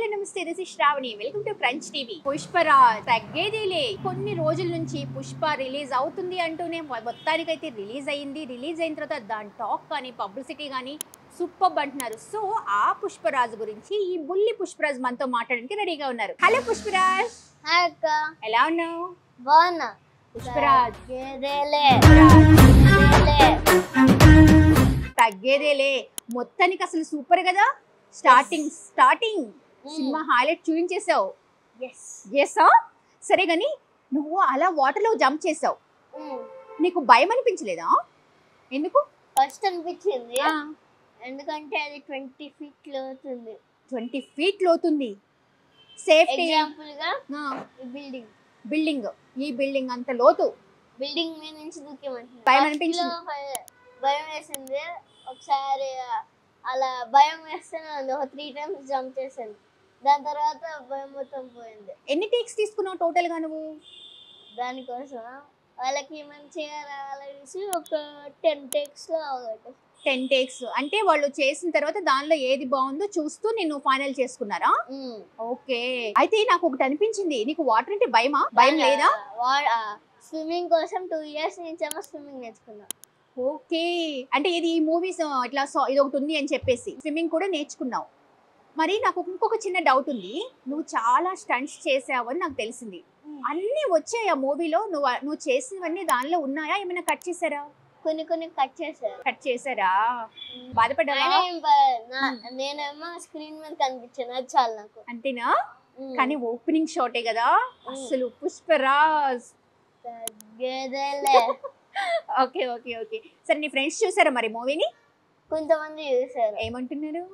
Hello నమస్తే, this is Shravani. Welcome to Crunch TV. Pushparaj తగ్గేదేలే. కొన్ని రోజుల నుంచి పుష్ప రిలీజ్ అవుతుంది అంటూనే మొత్తానికైతే రిలీజ్ అయింది. రిలీజ్ అయిన తర్వాత దాని టాక్ కానీ పబ్లిసిటీ కానీ సూపర్ అంటున్నారు. సో ఆ పుష్పరాజ్ గురించి ఈ బుల్లి పుష్పరాజ్ మనతో మాట్లాడడానికి రెడీగా ఉన్నారు. హలో పుష్పరాజ్. హాయ్ అక్క, ఎలా ఉన్నావు? బాగున్నా. పుష్పరాజ్ తగ్గేదేలే మొత్తానికి అసలు సూపర్ కదా. స్టార్టింగ్ సినిమా హైలైట్ చూపించేసావు. చేసా సరే గాని నువ్వు అలా వాటర్ లో జంప్ చేసావు, నీకు భయం అనిపించలేదా? ఎందుకు? ఫస్ట్ అనిపించింది, ఎందుకంటే అది 20 feet లోతుంది. 20 feet లోతుంది. సేఫ్టీ ఎగ్జాంపుల్ గా బిల్డింగ్ ఈ బిల్డింగ్ అంత లోతు, బిల్డింగ్ మీద నుంచి దూకేమంటుంది. భయం అనిపించింది? భయం వేసింది. ఒకసారి అలా భయం వేస్తేనే 3 times జంప్ చేశాను. దాని తర్వాత భయం మొత్తం పోయింది. ఎన్ని టేక్స్ తీసుకున్నావు టోటల్ గా నువ్వు? దానికోసం వాళ్ళకి మంచిగా రావాలనేసి ఒక 10 takes లో 10 takes అంటే వాళ్ళు చేసిన తర్వాత దానిలో ఏది బాగుందో చూస్తూ నేను ఫైనల్ చేసుకున్నారా? ఓకే. అయితే నాకు ఒకటి అనిపించింది, నీకు వాటర్ అంటే భయమా? భయం లేదా? స్విమ్మింగ్ కోసం 2 years నుంచేమో స్విమ్మింగ్ నేర్చుకున్నా. ఓకే. అంటే ఇది ఈ మూవీస్ ఇట్లా ఇది ఒకటి ఉంది అని చెప్పేసి స్విమ్మింగ్ కూడా నేర్చుకున్నావు. మరి నాకు ఇంకొక చిన్న డౌట్ ఉంది. నువ్వు చాలా స్టంట్స్ చేసావని నాకు తెలిసింది. అన్ని వచ్చాయి ఆ మూవీలో? నువ్వు చేసినవన్నీ దానిలో ఉన్నాయా? ఏమైనా కట్ చేసారా? కొన్ని కట్ చేశారా? బాధపడ్డావా? నేనేమో స్క్రీన్ మీద కనిపించాను, అది చాలు నాకు. అంతేనా? కానీ ఓపెనింగ్ షాటే కదా అసలు పుష్పరాజ్. Okay okay okay. సరే నీ ఫ్రెండ్స్ చూసారా మరి మూవీని? కొంతమంది చూసారు. ఏమంటున్నారు?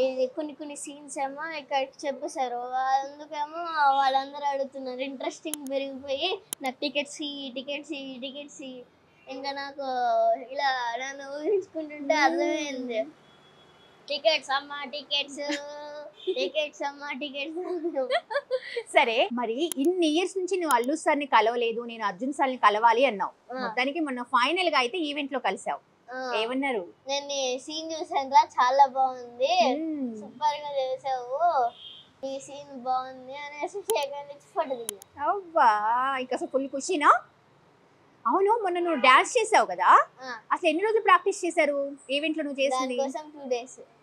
ఇది కొన్ని సీన్స్ ఏమో ఇక్కడ చెప్పేశారు, అందుకేమో వాళ్ళందరూ అడుగుతున్నారు. ఇంట్రెస్టింగ్ పెరిగిపోయి నాకు టికెట్స్ ఇంకా నాకు ఇలా నన్ను ఊహించుకుంటుంటే అర్థమైంది. టికెట్స్ అమ్మా టికెట్స్. సరే మరి ఇన్ని ఇయర్స్ నుంచి నువ్వు అల్లు సార్ ని కలవలేదు, నేను అర్జున్ సార్ ని కలవాలి అన్నావు. మొత్తానికి మొన్న ఫైనల్ గా అయితే ఈవెంట్ లో కలిసావు. ఏమన్నారు? నేను సీన్ చూసాను రా, చాలా బాగుంది, సూపర్ గా చేసావు, ఈ సీన్ బాగుంది అనేసి ఫోటో దిగా. అవ్వా ఇంకా అసలు ఫుల్ ఖుషీనా? అవును, మొన్న నువ్వు డాన్స్ చేసావు కదా, అసలు ఎన్ని రోజులు ప్రాక్టీస్ చేశారు ఈవెంట్ లో నువ్వు చేసింది?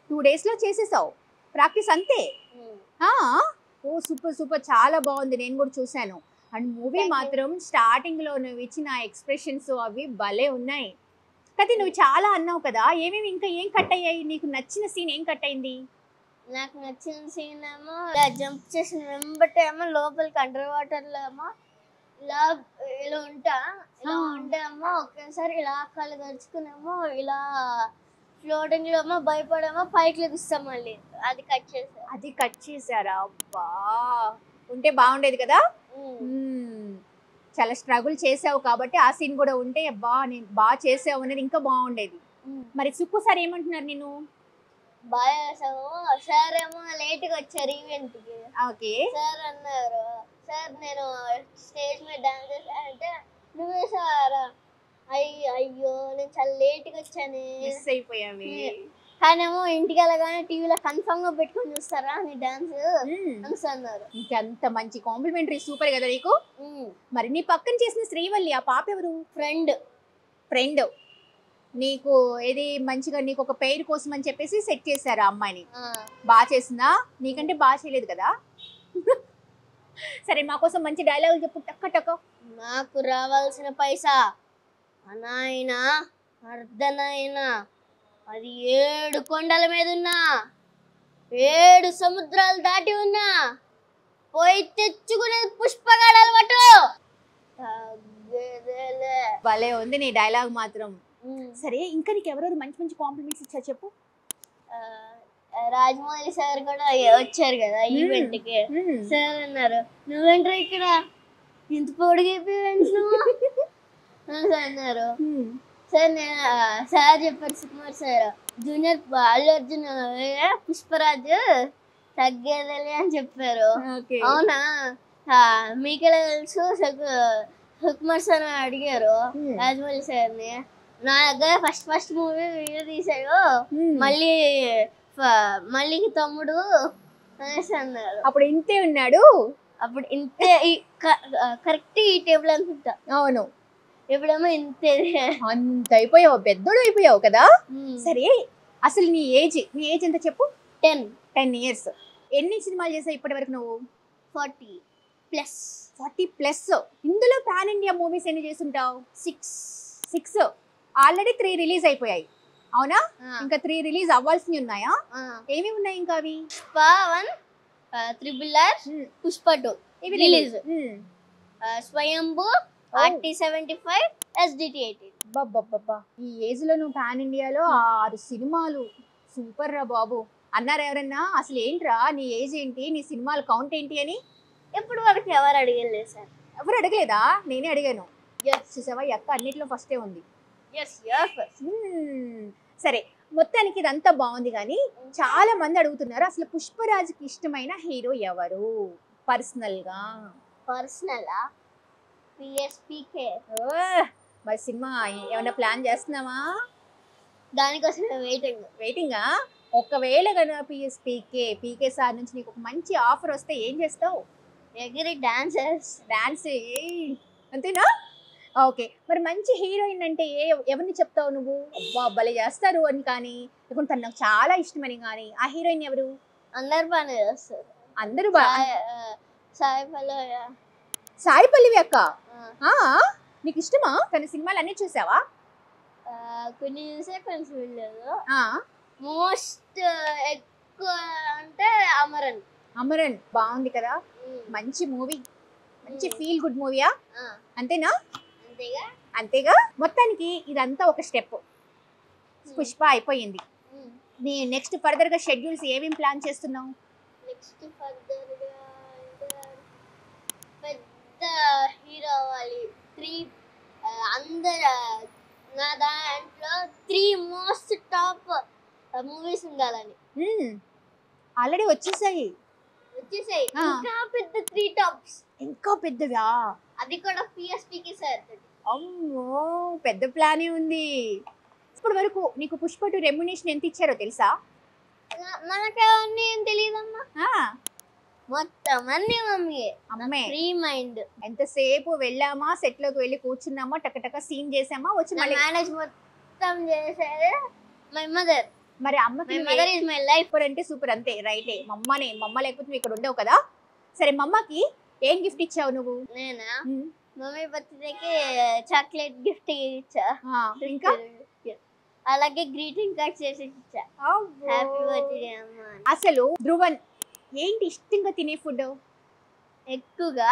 2 days లో చేసేసావు ప్రాక్టీస్ అంతే? ఓ సూపర్ చాలా బాగుంది, నేను కూడా చూసాను. అండ్ మూవీ మాత్రం స్టార్టింగ్ లో నువ్వు ఇచ్చిన ఎక్స్ప్రెషన్స్ అవి భలే ఉన్నాయి. కానీ నువ్వు చాలా అన్నావు కదా, ఏమేమి ఇంకా ఏం కట్ అయ్యాయి? నీకు నచ్చిన సీన్ ఏం కట్ అయింది? నాకు నచ్చిన సీన్ ఏమో ఇలా జంప్ చేసిన వెంబటే ఏమో లోపలికి అండర్ వాటర్ లో ఏమో ఇలా ఉంటామో ఒకేసారి ఇలా కళ్ళు గడుచుకునేమో ఇలా ఫ్లోటింగ్ లో ఏమో భయపడేమో పైకి లెగుస్తాం, మళ్ళీ అది కట్ చేశారా? అబ్బా ఉంటే బాగుండేది కదా. చాలా స్ట్రగుల్ చేసావు కాబట్టి ఆ సీన్ కూడా ఉంటే అబ్బా నేను బాగా చేసావు అనేది ఇంకా బాగుండేది. మరి సుక్కు సార్ ఏమంటున్నారు? నేను బాగా చేసావు సార్ ఏమో లేట్ గా వచ్చారు ఈవెంట్ కి. ఓకే. సార్ అన్నారు, సార్ నేను స్టేజ్ మీద డాన్స్ చేశానంటే నువ్వే సార్. అయ్యో నేను చాలా లేట్ గా వచ్చాను, మిస్ అయిపోయావి. కానేమో ఇంటికి వెళ్ళగానే టీవీలో కన్ఫర్మ్ గా పెట్టుకొని చూస్తారా నీ డాన్స్ అన్నారు. ఇంకంత మంచి కాంప్లిమెంటరీ సూపర్ కదా నీకు. మరి నీ పక్కన చేసిన శ్రీవల్లి ఆ పాప ఎవరు? ఫ్రెండ్. నీకు ఏది మంచిగా నీకు ఒక పేరు కోసం అని చెప్పేసి సెట్ చేశారు ఆ అమ్మాయిని. బాగా చేసిందా? నీకంటే బాగా చేయలేదు కదా. సరే మా కోసం మంచి డైలాగులు చెప్పు, టక్క. నాకు రావాల్సిన పైసా అనాయనా అర్ధనైనా, అది 7 కొండల మీద ఉన్నా, 7 సముద్రాలు దాటి ఉన్నా, పోయి తెచ్చుకునేది పుష్పగాడు అలవాటు. భలే ఉంది నీ డైలాగ్ మాత్రం. సరే ఇంకా నీకు ఎవరెవరు మంచి మంచి కాంప్లిమెంట్స్ ఇచ్చారు చెప్పు? రాజమౌళి సార్ కూడా వచ్చారు కదా ఈవెంట్ కి. సార్ అన్నారు, నువ్వేంట్రా ఇక్కడ ఇంత పొడిగైపోయావు అన్నారు. సార్ నేను సార్ చెప్పారు, సుకుమార్ సార్ జూనియర్ అల్లు అర్జున్ పుష్పరాజు తగ్గేదలే అని చెప్పారు. అవునా మీకే తెలుసు? సుకుమార్ సార్ అడిగారు రాజమౌళి సార్ని. నా దగ్గర ఫస్ట్ మూవీ వీడియో తీసాడు, మళ్ళీ మళ్ళీ తమ్ముడు అనేసి అన్నారు. అప్పుడు ఇంతే ఉన్నాడు. అప్పుడు ఇంతే కరెక్ట్ ఈ టేబుల్ అనుకుంటా. అవును. ఎప్పుడేమో ఇంతే. అంత అయిపోయావు, పెద్దోడు అయిపోయావు కదా. సరే, అసలు నీ ఏజ్ ఎంత చెప్పు? 10 years. ఎన్ని సినిమాలు చేసావు ఇప్పటి వరకు నువ్వు? 40+. ఇందులో పాన్ ఇండియా మూవీస్ ఎన్ని చేస్తుంటావు? 6. ఆల్రెడీ 3 రిలీజ్ అయిపోయాయి, అవునా? ఇంకా 3 రిలీజ్ అవ్వాల్సినవి ఉన్నాయా? ఏమి ఉన్నాయి ఇంకా? అవి పుష్ప 1, RRR, పుష్ప 2 ఇవి రిలీజ్. స్వయంభూ, RT-75, SDT 18. బాబ్బా, ఈ ఏజ్ లో నువ్వు పాన్ ఇండియాలో 6 సినిమాలు. సూపర్ రా బాబు. అన్నారు ఎవరన్నా అసలు ఏంట్రా నీ ఏజ్ ఏంటి, నీ సినిమాల కౌంట్ ఏంటి అని? ఎప్పుడు వరకు ఎవరు అడగలేదు సార్. ఎవరు అడగలేదా? నేనే అడిగాను. చూసావా, ఈ అక్క అన్నిట్లో ఫస్టే ఉంది. సరే, మొత్తానికి ఇదంతా బాగుంది, కానీ చాలా మంది అడుగుతున్నారు అసలు పుష్పరాజ్కి ఇష్టమైన హీరో ఎవరు పర్సనల్ గా? PSPK. మరి సినిమా ఏమైనా ప్లాన్ చేస్తున్నావా? దానికోసం వెయిటింగా? ఒకవేళ కనుక పీకే సార్ నుంచి నీకు ఒక మంచి ఆఫర్ వస్తే ఏం చేస్తావు? ఎగిరి డాన్స్ అంతేనా? ఓకే, మరి మంచి హీరోయిన్ అంటే ఎవరిని చెప్తావు నువ్వు? అబ్బా భలే చేస్తారు అని కానీ, లేకుంటే తను నాకు చాలా ఇష్టమని కానీ, ఆ హీరోయిన్ ఎవరు? అందరు బాగానే చేస్తారు. అందరూ సాయి పల్లవి అక్క. నీకు ఇష్టమా? తన సినిమాలు అన్ని చూసావా? కొన్ని చూసే, కొన్ని చూడలేదు. మోస్ట్ ఎక్కువ అంటే అమరన్ బాగుంది కదా, మంచి మూవీ, మంచి ఫీల్ గుడ్ మూవీయా? అంతేనా? అంతేగా. మొత్తానికి ఇదంతా ఒక స్టెప్. పుష్ప అయిపోయింది. నీ నెక్స్ట్ ఫర్దర్ గా షెడ్యూల్స్ ఏమేమి ప్లాన్ చేస్తున్నావు? నెక్స్ట్ ఫర్దర్ గా పెద్ద హీరో అవ్వాలి. 3 అందరు నా దాంట్లో 3 మోస్ట్ టాప్ మూవీస్ ఉండాలని. ఆల్రెడీ వచ్చేసాయి. ఇంకా పెద్ద 3 టాప్స్. ఇంకా పెద్దగా? అది కూడా PSPK సార్. అమ్మో, పెద్ద ప్లానే ఉంది. ఇప్పటి వరకు నీకు పుష్ప 2 రెమ్యునేషన్ ఎంత ఇచ్చారో తెలుసా? మనకు అవన్నీ ఏం తెలియదమ్మా. మొత్తం అన్ని మమ్మీ ఫ్రీ మైండ్. ఎంతసేపు వెళ్ళామా, సెట్ లోకి వెళ్ళి కూర్చున్నామా, టక సీన్ చేసామా, వచ్చి మేనేజ్ మొత్తం చేసేది మై మదర్. మరి అమ్మకి మదర్ ఇస్ మై లైఫ్ అంటే సూపర్. అంతే, రైటే. మమ్మ లేకపోతే నువ్వు ఇక్కడ ఉండవు కదా. సరే, మమ్మకి ఏం గిఫ్ట్ ఇచ్చావు నువ్వు? నేనా? మమ్మీ బర్త్డేకి చాక్లెట్ గిఫ్ట్ ఇచ్చా. ఇంకా అలాగే గ్రీటింగ్ కార్డ్ చేసి ఇచ్చా. హ్యాపీ బర్త్డే అమ్మా. అసలు ధ్రువన్ ఏంటి ఇష్టంగా తినే ఫుడ్? ఎక్కువగా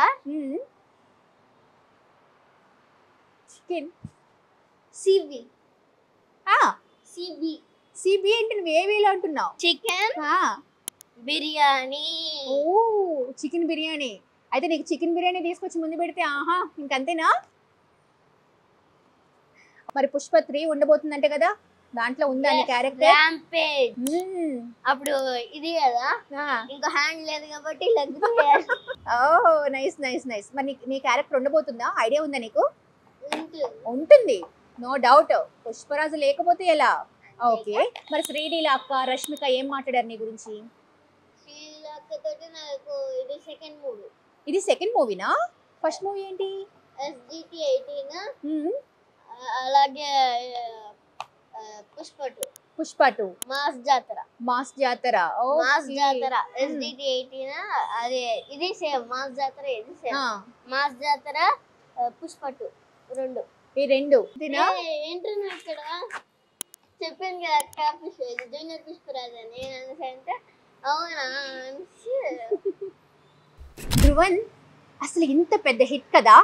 చికెన్. సిబి అంటే నువ్వు ఏ వేలో అంటున్నావు? చికెన్ బిర్యానీ. ఓ, చికెన్ బిర్యానీ. అయితే నీకు చికెన్ బిర్యానీ తీసుకొచ్చి ముందు పెడితే ఆహా ఇంకంతేనా? మరి పుష్ప 3 ఉండబోతుందంటే కదా, దాంట్లో ఉందా నీ క్యారెక్టర్? అప్పుడు ఇది కదా, ఇంకా హ్యాండ్ లేదు కాబట్టి నైస్. మరి నీ క్యారెక్టర్ ఉండబోతుందా? ఐడియా ఉందా నీకు? ఉంటుంది, నో డౌట్. పుష్పరాజు లేకపోతే ఎలా? ఓకే, మరి శ్రీలీల అక్క, రష్మిక ఏం మాట్లాడారు నీ గురించి? శ్రీలీల అక్కతోటి నాకు ఇది సెకండ్ మూవీనా? ఫస్ట్ మూవీ ఏంటి? SDT 18. అలాగే పుష్ప 2 మాస్ జాతర. SDT 18. అదే ఇది సేమ్. మాస్ జాతర ఇది సేమ్. మాస్ జాతర పుష్ప 2 రెండు. ఈ రెండు ఏంటన్నా ఇక్కడ చెప్పాను కదా, జూనియర్ పుష్పరాజ్ అని అంటే అవునా అనేసి. ధ్రువన్ అసలు ఇంత పెద్ద హిట్ కదా,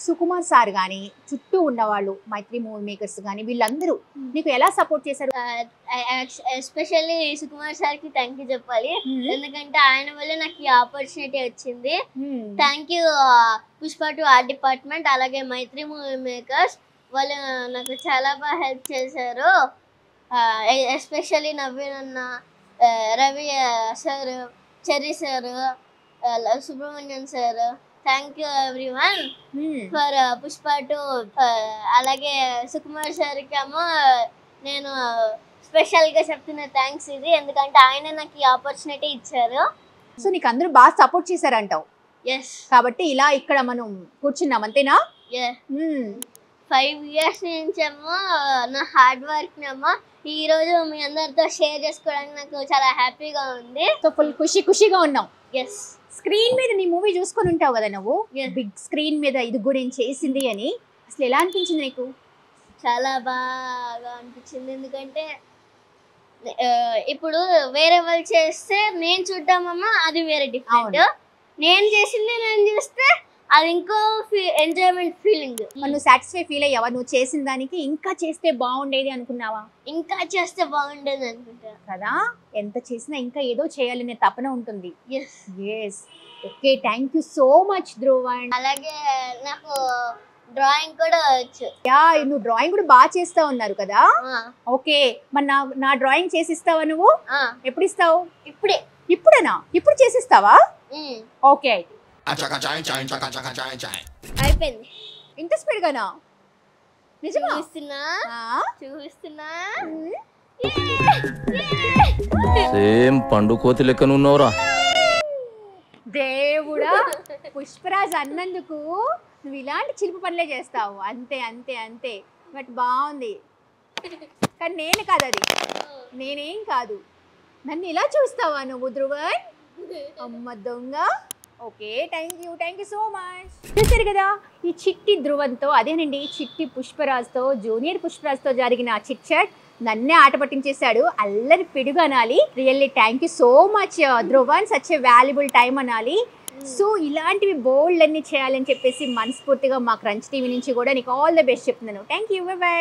సుకుమార్ సార్ గాని, చుట్టూ ఉన్నవాళ్ళు, మైత్రి మూవీ మేకర్స్ గాని, వీళ్ళందరూ నీకు ఎలా సపోర్ట్ చేశారు? ఎస్పెషల్లీ సుకుమార్ సార్ కి థ్యాంక్ యూ చెప్పాలి. ఎందుకంటే ఆయన వల్ల నాకు ఈ ఆపర్చునిటీ వచ్చింది. Thank you Pushpa 2 art department, అలాగే మైత్రి మూవీ మేకర్స్. వాళ్ళు నాకు చాలా బాగా హెల్ప్ చేశారు. ఎస్పెషల్లీ నవీన్ అన్న, Ravi sir, cherry sir, Subrahmanyam sir. Thank you everyone for Pushpa 2. అలాగే సుకుమార్ సార్కి ఏమో నేను స్పెషల్ గా చెప్తున్న థ్యాంక్స్ ఇది, ఎందుకంటే ఆయన నాకు ఈ ఆపర్చునిటీ ఇచ్చారు. సో నీకు అందరూ బాగా సపోర్ట్ చేశారంటావు. ఎస్, కాబట్టి ఇలా ఇక్కడ మనం కూర్చున్నాం అంతేనా? 5 years నుంచేమో నా హార్డ్ వర్క్ నేమో ఈ రోజు మీ అందరితో షేర్ చేసుకోవడానికి నాకు చాలా హ్యాపీగా ఉంది. సో ఫుల్ ఖుషిగా ఉన్నాం. ఎస్, స్క్రీన్ మీద నీ మూవీ చూసుకొని ఉంటావు కదా నువ్వు, బిగ్ స్క్రీన్ మీద ఇది కూడా నేను చేసింది అని, అసలు ఎలా అనిపించింది నీకు? చాలా బాగా అనిపించింది, ఎందుకంటే ఇప్పుడు వేరే వాళ్ళు చేస్తే నేను చూద్దామమ్మా అది వేరే డిఫరెంట్, నేను చేసింది నేను చూస్తే అది ఇంకో ఎంజాయ్మెంట్ ఫీలింగ్. నువ్వు సాటిస్ఫై ఫీల్ అయ్యావా నువ్వు చేసిన దానికి? ఇంకా చేస్తే బాగుండేది అనుకున్నావా? ఇంకా చేస్తే బాగుండేది అనుకుంటా కదా, ఎంత చేసినా ఇంకా ఏదో చేయాలనే తపన ఉంటుంది. Yes, okay, thank you so much Dhruv. అలాగే నాకు డ్రాయింగ్ కూడా వచ్చు. నువ్వు డ్రాయింగ్ కూడా బాగా చేస్తా ఉన్నారు కదా. ఓకే, మరి నా డ్రాయింగ్ చేసిస్తావా నువ్వు? ఎప్పుడు ఇస్తావు? ఇప్పుడేనా? ఇప్పుడు చేసిస్తావా? ఓకే, అయిపోయింది. ఇంత స్పీడ్ గానా? నిజమా? చూస్తున్నా సేమ్ పండు కోతి లెక్కనున్నావురా. దేవుడా, పుష్పరాజ్ అన్నందుకు నువ్వు ఇలాంటి చిలుపు పనులే చేస్తావు. అంతే అంతే అంతే, బట్ బాగుంది. కానీ నేను కాదు, అది నేనేం కాదు. నన్ను ఇలా చూస్తావా నువ్వు ధ్రువన్? అమ్మ దొంగ. Okay, thank you so much. చూసారు కదా ఈ చిట్టి ధ్రువంతో, అదేనండి చిట్టి పుష్పరాజ్తో, జూనియర్ పుష్పరాజ్తో జరిగిన చిట్ చాట్. నన్నే ఆట పట్టించేశాడు, అల్లరి పిడుగు అనాలి. Really thank you so much Dhruvan, such a valuable time అనాలి. సో ఇలాంటివి బోల్డ్ అన్ని చేయాలని చెప్పేసి మనస్ఫూర్తిగా మా క్రంచ్ టీవీ నుంచి కూడా నీకు ఆల్ ద బెస్ట్ చెప్తున్నాను. Thank you, by by.